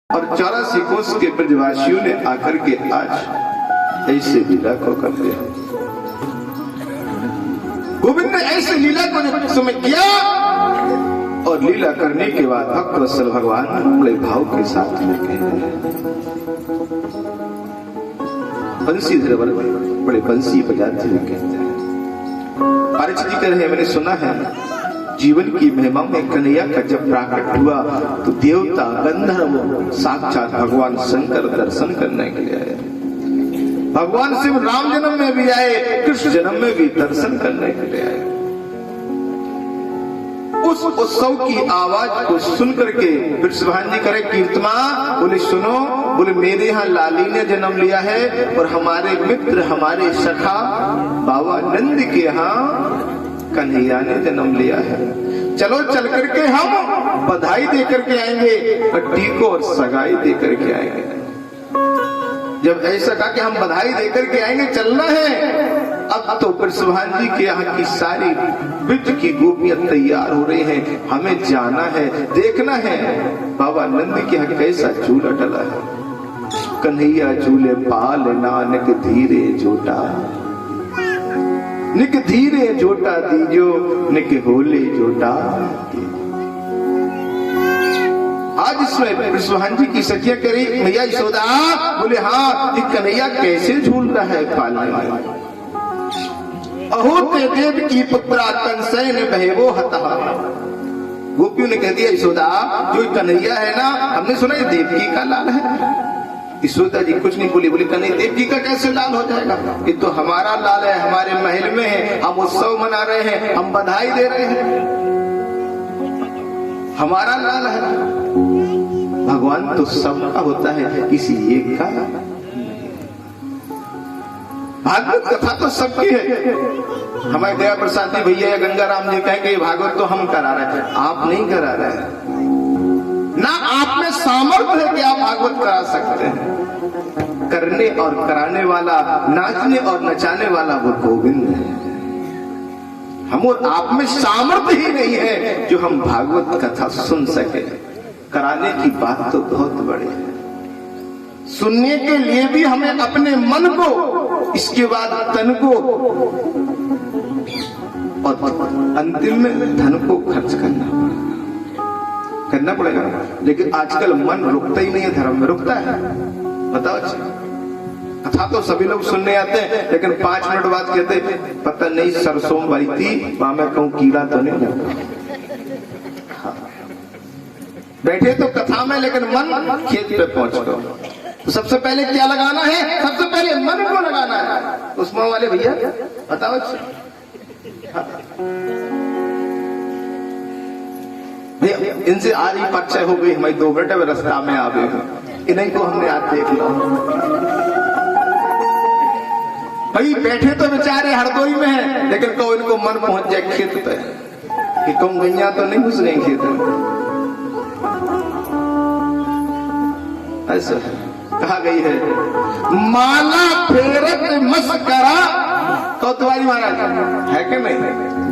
और 84 कोस के ब्रजवासियों ने आकर के आज ऐसे लीला को कर दिया। गोविंद ने ऐसे लीला को जब समय किया और लीला करने के बाद भक्त वत्सल भगवान बड़े भाव के साथ में कह रहे हैं, बंसीधर बड़े बंसी बजाते हुए कहते हैं, पारिच जी कह रहे हैं, मैंने सुना है जीवन की महिमा में कन्हैया का जब प्राकट हुआ तो देवता गंधर्व साक्षात भगवान शंकर दर्शन करने के लिए आए। भगवान शिव राम जन्म में भी आए, कृष्ण जन्म में भी दर्शन करने के लिए आए। उस उत्सव की आवाज को सुन करके वृषभान जी करे कीर्तमा, बोले सुनो, बोले मेरे यहाँ लाली ने जन्म लिया है और हमारे मित्र हमारे सखा बाबा नंद के यहाँ कन्हैया ने जन्म लिया है। चलो चल करके हम बधाई दे करके आएंगे और टीको और सगाई दे करके आएंगे। जब ऐसा कहा कि हम बधाई दे करके आएंगे, चलना है, अब तो वृषभान जी के यहाँ की सारी ब्रज की गोपियां तैयार हो रही हैं, हमें जाना है, देखना है बाबा नंद के यहाँ कैसा झूला डला है। कन्हैया झूले पाल नानक धीरे झोटा, निक धीरे झोटा दीजो, निक होले झोटा। आज इसमें वृषभान जी की सखियां करी, भैया यशोदा, बोले हाँ, ये कन्हैया कैसे झूल रहा है पालने वाला। अहो ते देव की पुत्रा कंसैन बहेवो हतः। गोपियों ने कह दिया यशोदा, जो कन्हैया है ना, हमने सुना ये देवकी का लाल है। यशोदा जी कुछ नहीं बोली, बोली कन्हैया देवकी का कैसे लाल हो जाएगा, ये तो हमारा लाल है, हमारे महल में है, हम उत्सव मना रहे हैं, हम बधाई दे रहे हैं, हमारा लाल है। भगवान तो सबका होता है, किसी एक का। भागवत कथा तो सबकी है। हमारे दया प्रसाद जी भैया या गंगाराम जी कहेंगे भागवत तो हम करा रहे हैं, आप नहीं करा रहे हैं ना, आप में सामर्थ्य है कि आप भागवत करा सकते हैं। करने और कराने वाला, नाचने और नचाने वाला वो गोविंद है। हम और आप में सामर्थ्य ही नहीं है जो हम भागवत कथा सुन सके। कराने की बात तो बहुत बड़ी है, सुनने के लिए भी हमें अपने मन को, इसके बाद तन को और अंतिम में धन को खर्च करना पड़ेगा। लेकिन आजकल मन रुकता ही नहीं है, धर्म में रुकता है। बताओ, कथा तो सभी लोग सुनने आते हैं, लेकिन 5 मिनट बाद कहते पता नहीं सरसों वाली थी, वहां मैं कहूं कीड़ा तो नहीं लगा। बैठे तो कथा में, लेकिन मन खेत पे पहुंच गया। तो सबसे पहले क्या लगाना है, सबसे पहले मन को लगाना है। उसमें वाले भैया बताओ, भैया इनसे आ रही परिचय हो गई, हमारी 2 घंटे में रास्ता में आ गए, इन्हीं को हमने आज देख लो। भाई बैठे तो बेचारे हरदोई में है, लेकिन कहो इनको मन पहुंच जाए खेत पे कि तुम गैया तो नहीं घुस रही खेत में। ऐसा कहा गई है, माला फेरत मस्करा कोतवाली महाराज है कि नहीं।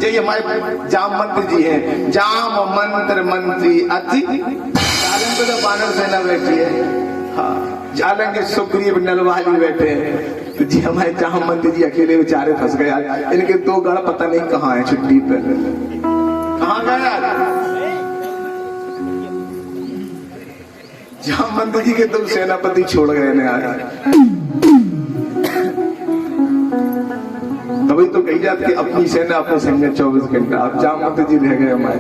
ये हमारे जाम मंत्री जी हैं, जाम मंत्र मंत्री अति जालन पे तो बानर सेना बैठी है, हाँ जालन के सुग्रीव नलवाली बैठे हैं। तो जी हमारे जाम मंत्री जी अकेले बेचारे फंस गए, इनके 2 गढ़ पता नहीं कहाँ है, छुट्टी पे कहाँ गए। जाम मंत्री जी के तुम सेनापति छोड़ गए ना यार। तभी तो कही जाती है अपनी सेना अपने संग 24 घंटा। अब जाम मंत्री जी रह गए हमारे,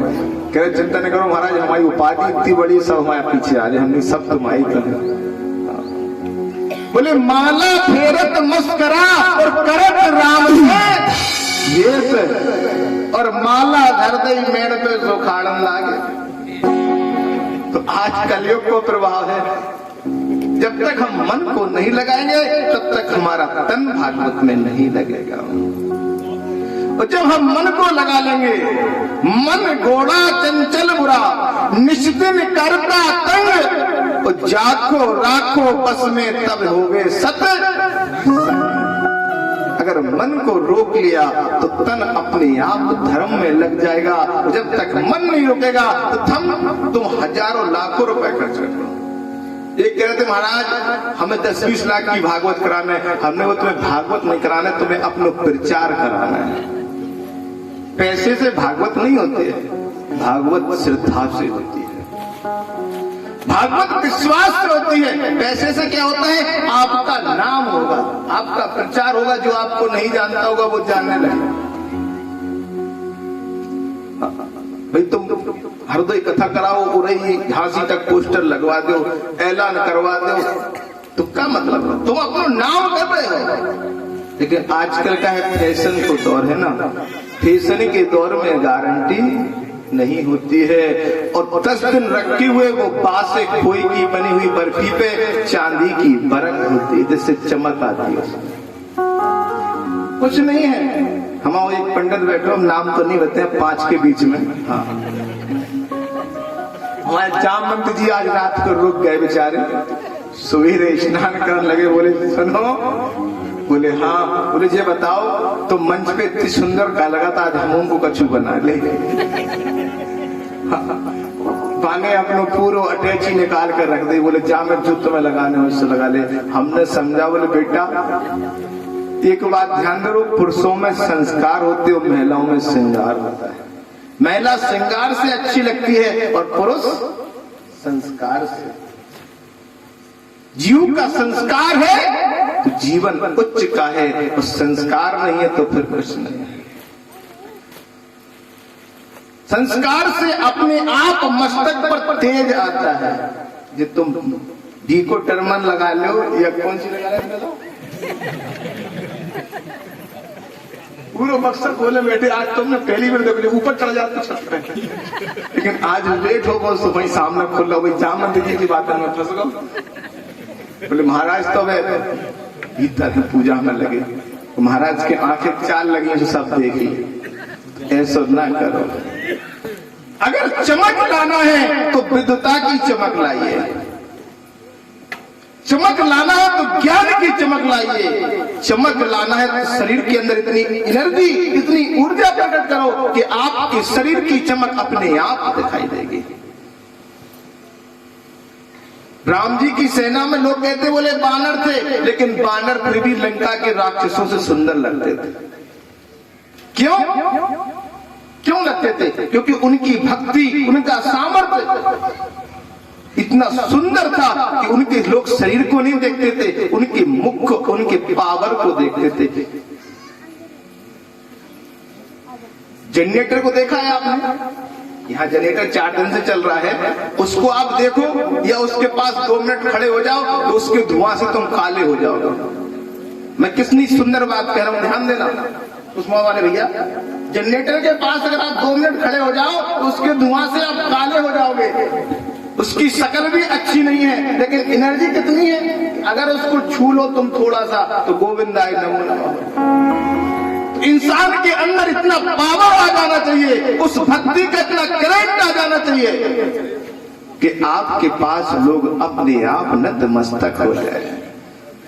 कह रहे चिंता नहीं करो महाराज, हमारी उपाधि इतनी बड़ी, सब हमारे पीछे आ जाए, हमने सब तुम्हारी तरह। बोले माला फेरत मस्करा और करत राम ये और माला धरदई मेड़ पे सुखाड़न लागे। तो आज कलयुग को प्रभाव है, जब तक हम मन को नहीं लगाएंगे तब तक हमारा तन भागवत में नहीं लगेगा। और जब हम मन को लगा लेंगे, मन घोड़ा चंचल बुरा निश्चिन करता तंग, और जाको राखो बस में तब होगे सत। अगर मन को रोक लिया तो तन अपने आप धर्म में लग जाएगा। जब तक मन नहीं रुकेगा तो तुम हजारों लाखों रुपए खर्च करो, रहे थे महाराज हमें 10-20 लाख की भागवत कराना है। हमने वो तुम्हें भागवत नहीं कराना है, तुम्हें अपना प्रचार कराना है। पैसे से भागवत नहीं होते है, भागवत श्रद्धा से होती है, भागवत विश्वास से होती है। पैसे से क्या होता है, आपका नाम होगा, आपका प्रचार होगा, जो आपको नहीं जानता होगा वो जानने लगे। भाई तुम हृदय कथा कराओ, उरई झांसी तक पोस्टर लगवा दो, ऐलान करवा दो, तो क्या मतलब है, तुम अपना नाम कर रहे हो। लेकिन आजकल का है फैशन को दौर है ना, फैशन के दौर में गारंटी नहीं होती है। और 10 दिन रखे हुए वो बासे खोई की बनी हुई बर्फी पे चांदी की बरक होती है, जिससे चमक आती है, कुछ नहीं है। हमारा एक पंडित बैठो, हम नाम तो नहीं बताते, 5 के बीच में। हाँ, हमारे जामवंत जी आज रात को रुक गए बेचारे, सवेरे स्नान करने लगे, बोले सुनो, बोले हाँ, बोले ये बताओ तो मंच पे इतनी सुंदर का लगा था, आज हम को कछु बना ले। बाने अपनो पूरा अटैची निकाल कर रख दे, बोले जा मैं जो तुम्हें लगाने हो उससे लगा ले। हमने समझा, बोले बेटा एक बात ध्यान दो, पुरुषों में संस्कार होते और महिलाओं में श्रृंगार होता है। महिला श्रृंगार से अच्छी लगती है और पुरुष संस्कार से। जीव का संस्कार है तो जीवन उच्च का है, और संस्कार नहीं है तो फिर कुछ नहीं है। संस्कार से अपने आप मस्तक पर तेज आता है। जो तुम डी को टर्मन लगा लो या कौन सी लगा लो, पूरा मकसद बोले बेटे आज तुमने पहली बार देखो ऊपर चढ़ जाते छत पे, लेकिन आज लेट हो गो तो वही सामने खुल लो, वही जामन जी की बात में फंस गो। बोले महाराज तो वे भीतर है पूजा में लगे, तो महाराज के आंखें चाल लगी जो सब देखी, ऐसा ना करो। अगर चमक लाना है तो विद्वता की चमक लाइए, चमक लाना है तो ज्ञान की चमक लाइए, चमक लाना है तो शरीर के अंदर इतनी एनर्जी, इतनी ऊर्जा प्रकट करो कि आपके शरीर की चमक अपने आप दिखाई देगी। राम जी की सेना में लोग कहते बोले बानर थे, लेकिन बानर फिर भी लंका के राक्षसों से सुंदर लगते थे। क्यों क्यों लगते थे? क्योंकि उनकी भक्ति, उनका सामर्थ्य इतना सुंदर था कि उनके लोग शरीर को नहीं देखते थे, उनके मुख को, उनके पावर को देखते थे। जनरेटर को देखा है आपने? यहाँ जनरेटर 4 दिन से चल रहा है, उसको आप देखो या उसके पास 2 मिनट खड़े हो जाओ तो उसके धुआं से तुम काले हो जाओगे। मैं कितनी सुंदर बात कह रहा हूं, ध्यान देना उस्मा वाले भैया। जनरेटर के पास अगर आप 2 मिनट खड़े हो जाओ तो उसके धुआं से आप काले हो जाओगे। उसकी शक्ल भी अच्छी नहीं है, लेकिन एनर्जी कितनी है, अगर उसको छू लो तुम थोड़ा सा तो गोविंदाय नमो नमः। इंसान के अंदर इतना पावर आ जाना चाहिए, उस भक्ति का इतना करंट आ जाना चाहिए कि आपके पास लोग अपने आप नतमस्तक हो जाए।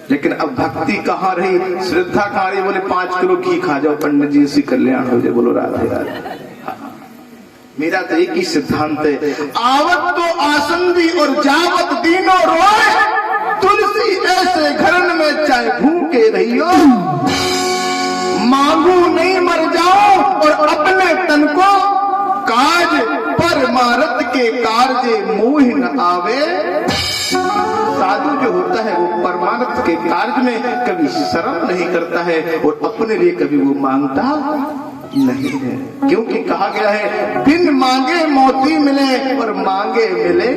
लेकिन अब भक्ति कहाँ रही, श्रद्धा कहाँ रही? बोले 5 किलो घी खा जाओ पंडित जी से कल्याण हो जाए। बोलो राधे राधे। मेरा तो एक ही सिद्धांत है, आवत तो आसंदी और जावत दीनो रोए, तुलसी ऐसे घरन में चाहे भूखे रहियो, मांगू नहीं मर जाओ और अपने तन को काज परमारथ के कार्य मोह न आवे। साधु जो होता है वो परमार्थ के कार्य में कभी शर्म नहीं करता है और अपने लिए कभी वो मांगता नहीं है, क्योंकि कहा गया है बिन मांगे मोती मिले और मांगे मिले।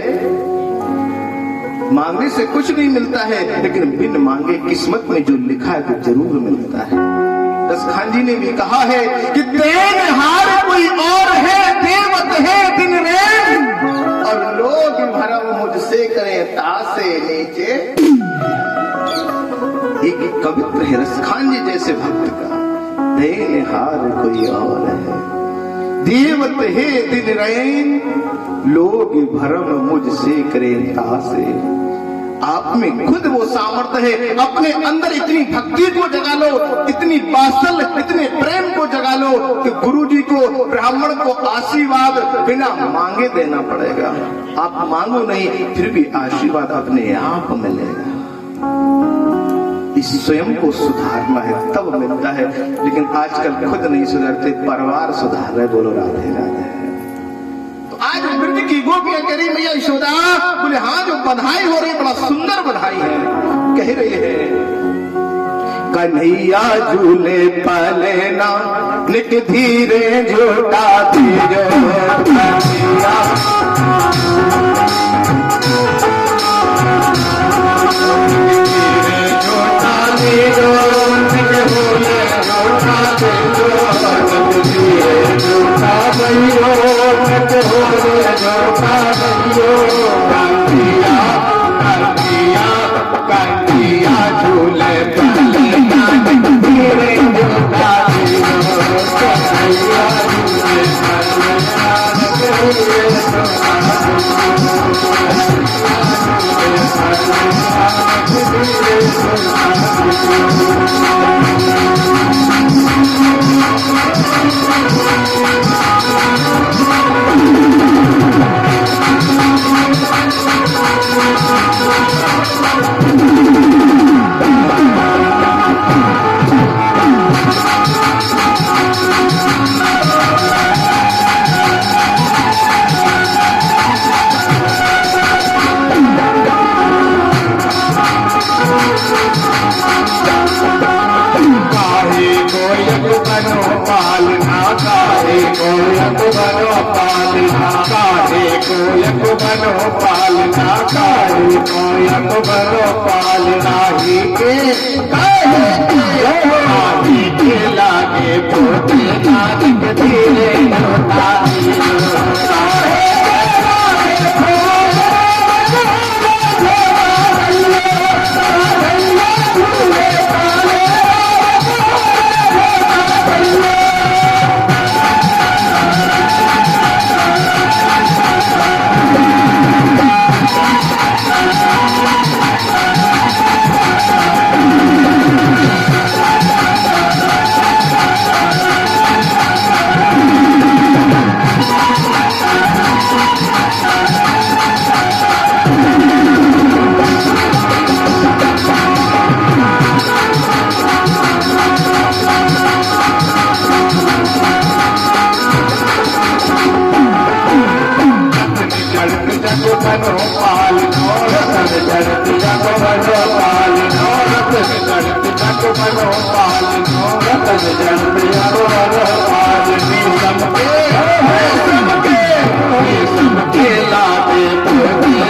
मांगने से कुछ नहीं मिलता है, लेकिन बिन मांगे किस्मत में जो लिखा है वो जरूर मिलता है। दसखान जी ने भी कहा है कि तेन हार कोई और है, देवत है दिन रेन, और लोग भरम मुझसे करें तासे नीचे। एक पवित्र है रसखान जी जैसे भक्त का, देन हार कोई और है, देवत है दिन रैन, लोग भरम मुझसे करें तासे। आप में खुद वो सामर्थ्य है, अपने अंदर इतनी भक्ति को जगा लो, इतनी वात्सल्य, इतने प्रेम को जगा लो कि गुरु जी को, ब्राह्मण को आशीर्वाद बिना मांगे देना पड़ेगा। आप मांगो नहीं, फिर भी आशीर्वाद अपने आप मिलेगा। इस स्वयं को सुधारना है तब मिलता है, लेकिन आजकल खुद नहीं सुधरते, परिवार सुधार रहे। बोलो राधे राधे। आज वृद्ध की गोपियां कह रही मैया यशोदा, बोले हाँ जो बधाई हो रही बड़ा सुंदर बधाई है। कह रही है कन्हैया झूले पाले ना निक धीरे झूठा धीरे, कन्हैया धीरे झूठा धीरे, निक भूले झूठा धीरे, धीरे झूठा भैयो, निक भूले झूठा भैयो, कन्हैया कन्हैया कन्हैया झूले पाले ना निक धीरे झूठा धीरे, कन्हैया झूले पाले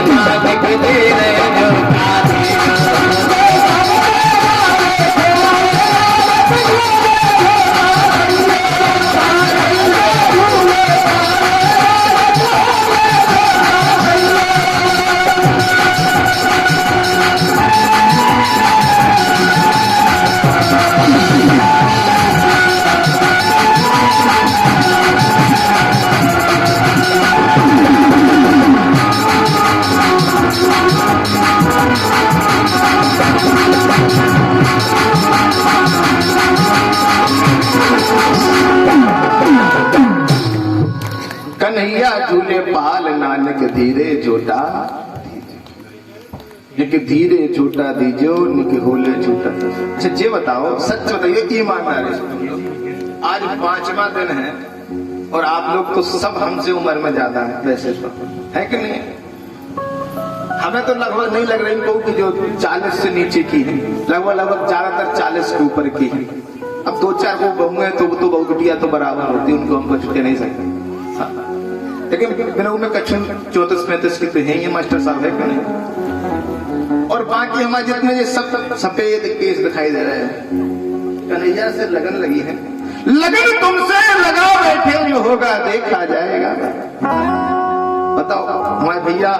ना निक धीरे कन्हैया झूले पाल नानक धीरे झूठा, निक धीरे झूठा दीजो, निक होले झूठा। अच्छा ये बताओ, सच बताइए ईमानदार है, आज 5वां दिन है और आप लोग तो सब हमसे उम्र में ज्यादा है, वैसे तो है कि नहीं? हमें तो लगभग नहीं लग रही कि जो 40 से नीचे की है, लगभग ज्यादातर 40 के ऊपर की है। अब 2-4 को बहू है तो बहु बिटिया तो बराबर होती है, उनको हम कुछ कह नहीं सकते। लेकिन बिना में कच्छन 34-35 के हैं ये मास्टर साहब है कि नहीं? और बाकी हमारे जितने ये सब सफेद केस दिखाई दे रहे हैं, कन्हैया से लगन लगी है, लगन तुमसे लगा बैठे, जो होगा देखा जाएगा। बताओ, हमारे भैया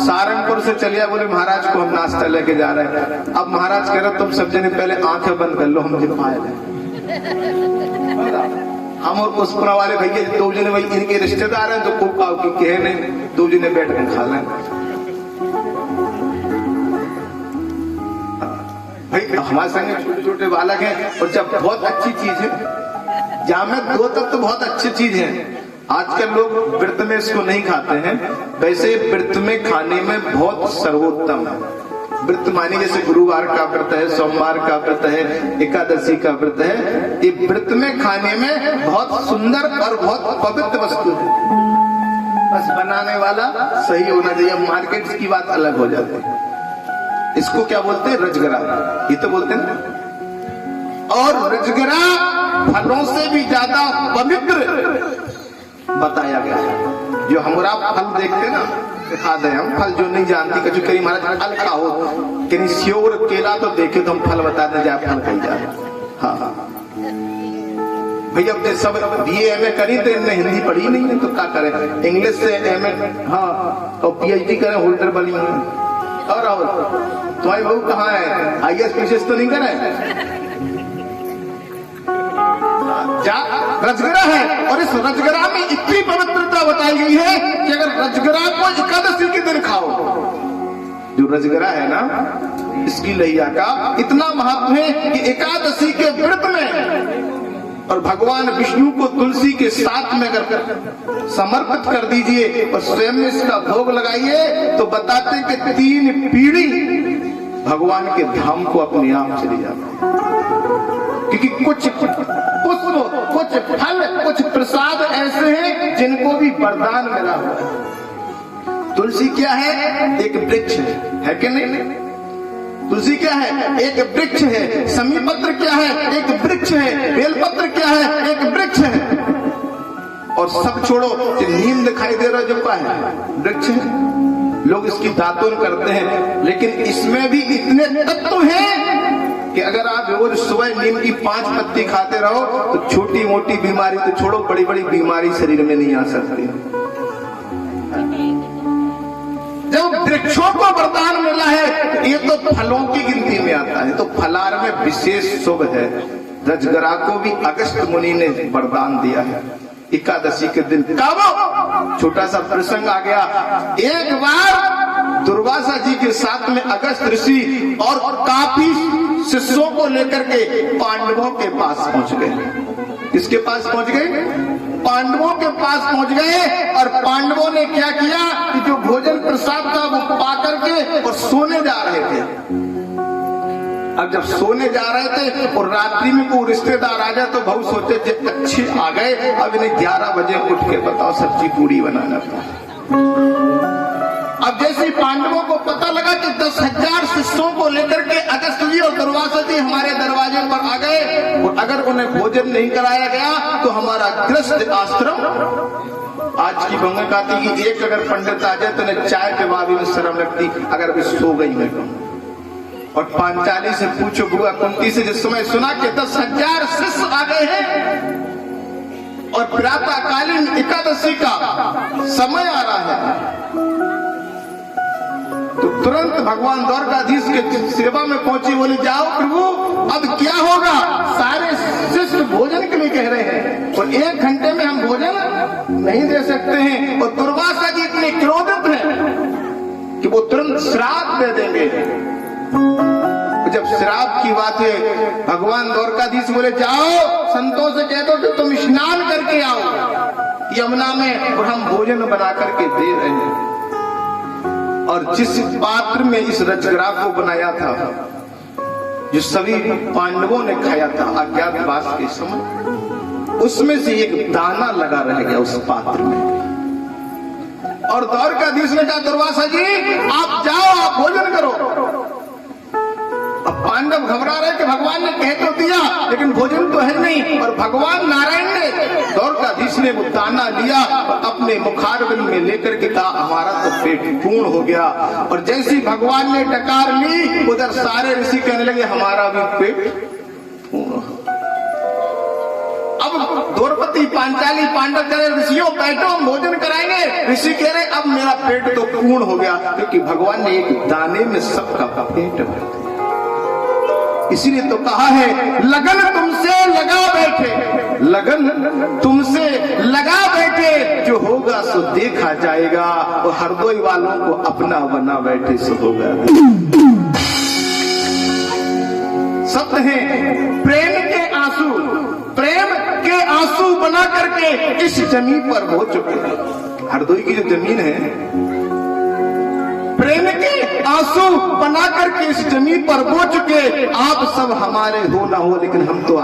सारंगपुर से चलिया, बोले महाराज को हम नाश्ता लेके जा रहे हैं। अब महाराज कह रहे तुम सब जने पहले आंखें बंद कर लो, हम जिन आए हम और पुष्परा वाले भैया 2 जने भाई इनके रिश्तेदार हैं, तो को नहीं 2 जने बैठ कर खा लें। भाई हमारे संग छोटे छोटे बालक हैं, और जब बहुत अच्छी चीज है, जहाँ में 2 तत्व बहुत अच्छी चीज है। आजकल लोग व्रत में इसको नहीं खाते हैं, वैसे व्रत में खाने में बहुत सर्वोत्तम है। व्रत मानी जैसे गुरुवार का व्रत है, सोमवार का व्रत है, एकादशी का व्रत है, ये व्रत में खाने में बहुत सुंदर और बहुत पवित्र वस्तु है। बस बनाने वाला सही होना चाहिए। मार्केट की बात अलग हो जाती है। इसको क्या बोलते हैं? रजगरा, ये तो बोलते हैं। और रजगरा फलों से भी ज्यादा पवित्र बताया गया है। जो हमरा फल देखते ना, खा दे हम फल, जो नहीं जानती कभी कहीं महाराज फल खाओ, कहीं सेव और केला तो देखे तो हम फल बताते जाए, फल कहीं जाए। हाँ भैया अब सब BA MA करी तो इनने हिंदी पढ़ी नहीं है, तो क्या करें? इंग्लिश से MA, हाँ, तो PhD करें, होल्डर बनी हुई। और तुम्हारी बहू कहाँ है? IAS PCS तो नहीं करे? रजगरा है, और इस रजगरा में इतनी पवित्रता बताई गई है कि अगर रजगरा को एकादशी के दिन खाओ, जो रजगरा है ना, इसकी लैया का इतना महत्व है कि एकादशी के व्रत में और भगवान विष्णु को तुलसी के साथ में अगर समर्पित कर दीजिए और स्वयं इसका भोग लगाइए, तो बताते कि 3 पीढ़ी भगवान के धाम को अपने आप चली जाती है। क्योंकि कुछ पुष्प, कुछ फल, कुछ प्रसाद ऐसे हैं जिनको भी वरदान मिला हुआ है। तुलसी क्या है? एक वृक्ष है कि नहीं? तुलसी क्या है? एक वृक्ष है। समीपत्र क्या है? एक वृक्ष है। बेलपत्र क्या है? एक वृक्ष है। और सब छोड़ो, जो नीम दिखाई दे रहा है, जो क्या है? वृक्ष है। लोग इसकी दातुन करते हैं, लेकिन इसमें भी इतने तत्व हैं कि अगर आप रोज सुबह नीम की 5 पत्ती खाते रहो तो छोटी मोटी बीमारी तो छोड़ो, बड़ी बड़ी बीमारी शरीर में नहीं आ सकती। जब वृक्षों को वरदान मिला है, ये तो फलों की गिनती में आता है, तो फलार में विशेष शुभ है। रजगरा को भी अगस्त मुनि ने वरदान दिया है। एकादशी के दिन कब छोटा सा प्रसंग आ गया, एक बार दुर्वासा जी के साथ में अगस्त ऋषि और काफी शिष्यों को लेकर के पांडवों के पास पहुंच गए। किसके पास पहुंच गए? पांडवों के पास पहुंच गए। और पांडवों ने क्या किया कि जो भोजन प्रसाद था वो पा करके और सोने जा रहे थे। अब जब सोने जा रहे थे और रात्रि में कोई रिश्तेदार आ जाए तो बहुत सोचे जब अच्छे आ गए, अब इन्हें 11 बजे उठ के बताओ सब्जी पूरी बनाना था। अब जैसे पांडवों को पता लगा कि 10,000 शिष्यों को लेकर के अगस्त जी और दुर्वासा जी हमारे दरवाजे पर आ गए, और अगर उन्हें भोजन नहीं कराया गया तो हमारा गृहस्थ आश्रम, आज की बंगा कहती कि एक अगर पंडित आ जाए तो उन्हें चाय के बाद भी शर्म लगती अगर भी सो गई मैं कहूँ। और पांचाली से पूछो, बुआ कुंती से जिस समय सुना कि 10,000 शिष्य आ गए हैं और प्रातःकालीन एकादशी का समय आ रहा है, तो तुरंत भगवान द्वारकाधीश के सेवा में पहुंची, बोली जाओ प्रभु अब क्या होगा? सारे शिष्य भोजन के लिए कह रहे हैं और 1 घंटे में हम भोजन नहीं दे सकते हैं। और दुर्वासा जी इतने क्रोधित हैं कि वो तुरंत श्राप दे देंगे। जब श्राप की बात है, भगवान द्वारकाधीश बोले जाओ संतों से कह दो कि तुम स्नान करके आओ यमुना में, और हम भोजन बना करके दे रहे हैं। और जिस पात्र में इस रजगरा को बनाया था, जो सभी पांडवों ने खाया था अज्ञातवास के समय, उसमें से एक दाना लगा रह गया उस पात्र में। और द्वारकाधीश ने कहा दुर्वासा जी आप जाओ, आप भोजन करो। अब पांडव घबरा रहे कि भगवान ने कह तो दिया लेकिन भोजन तो है नहीं। और भगवान नारायण ने, द्वारकाधीश ने वो दाना लिया और अपने मुखारविंद में लेकर के कहा हमारा तो पेट पूर्ण हो गया। और जैसी भगवान ने डकार ली, उधर सारे ऋषि कहने लगे हमारा भी पेट पूर्ण। अब द्रौपदी पांचाली पांडव कह रहे ऋषियों बैठो हम भोजन कराएंगे। ऋषि कह रहे अब मेरा पेट तो पूर्ण हो गया, क्योंकि भगवान ने एक दाने में सबका पेट भर दिया। इसीलिए तो कहा है लगन तुमसे लगा बैठे, लगन तुमसे लगा बैठे, जो होगा सो देखा जाएगा, और हरदोई वालों को अपना बना बैठे सो होगा। शब्द हैं प्रेम के आंसू, प्रेम के आंसू बना करके इस जमीन पर हो चुके हैं। हरदोई की जो जमीन है, प्रेम के आंसू बना करके इस जमीन पर बो चुके। आप सब हमारे हो ना हो, लेकिन हम तो